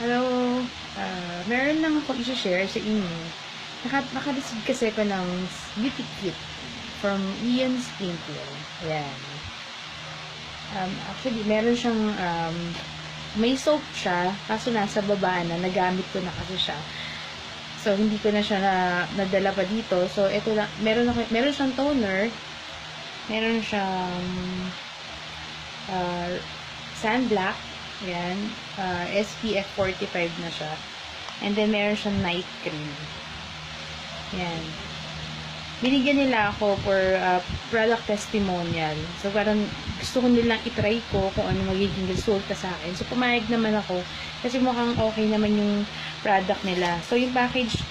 Hello, meron lang ako i-share sa inyo. Naka-receive kasi ko ng beauty kit from Ian Skincare. Ayan. Actually, meron siyang, may soap siya, kaso nasa baba na, nagamit ko na kasi siya. So, hindi ko na siya nadala pa dito. So, ito lang, meron siyang toner, meron siyang sunblock, ayan, SPF 45 na siya. And then, meron siyang night cream. Ayan. Binigyan nila ako for product testimonial. So, parang gusto ko nilang itry ko kung ano magiging resulta sa akin. So, pumayag naman ako kasi mukhang okay naman yung product nila. So, yung package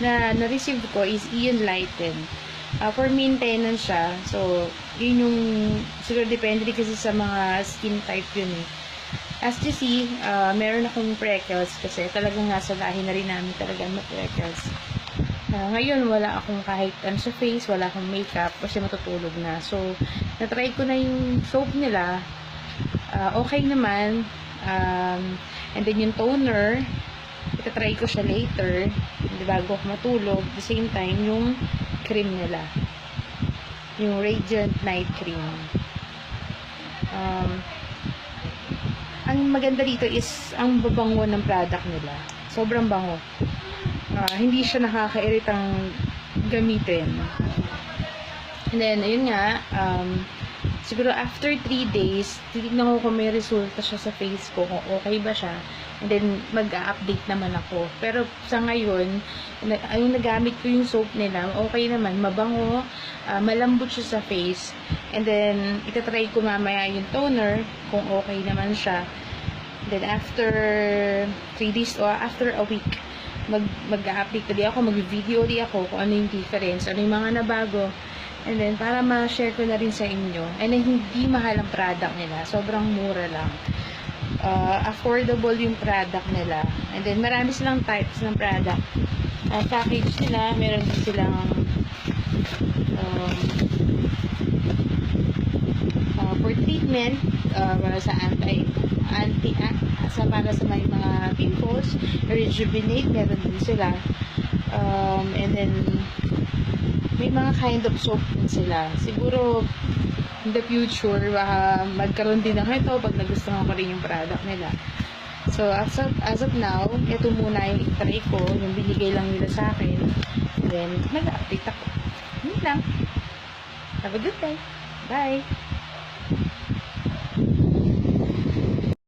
na-receive ko is Ian Lighten. For maintenance siya. So, yun yung siguro depende kasi sa mga skin type yun eh. As you see, meron akong freckles kasi talagang nasa lahi na rin namin talagang ma-freckles. Ngayon, wala akong kahit ano sa face, wala akong makeup kasi matutulog na. So, na-try ko na yung soap nila. Okay naman. And then yung toner, ita-try ko siya later, bago ako matulog. At the same time, yung cream nila. Yung Radiant Night Cream. Ang maganda dito is ang babango ng product nila. Sobrang bango. Hindi siya nakakairitang gamitin. And then, ayun nga, siguro after 3 days, titignan ko kung may resulta siya sa face ko, kung okay ba siya. And then, mag-a-update naman ako. Pero sa ngayon, yung nagamit ko yung soap nila, okay naman, mabango, malambot siya sa face. And then, itatry ko mamaya yung toner, kung okay naman siya. And then, after 3 days or after a week, mag-update di ako, mag-video di ako kung ano yung difference, ano yung mga nabago. And then, para ma-share ko na rin sa inyo. And then, hindi mahal ang product nila. Sobrang mura lang. Affordable yung product nila. And then, marami silang types ng product. Package nila, meron din silang for treatment, para sa para sa may mga pimples, rejuvenate, meron din sila. And then, may mga kind of soap din sila. Siguro, in the future, magkaroon din ako ito pag nagustuhan ko rin yung product nila. So, as of now, ito muna yung itry ko, yung binigay lang nila sa akin. And then, mag-update ako. Yun lang. Have a good day. Bye!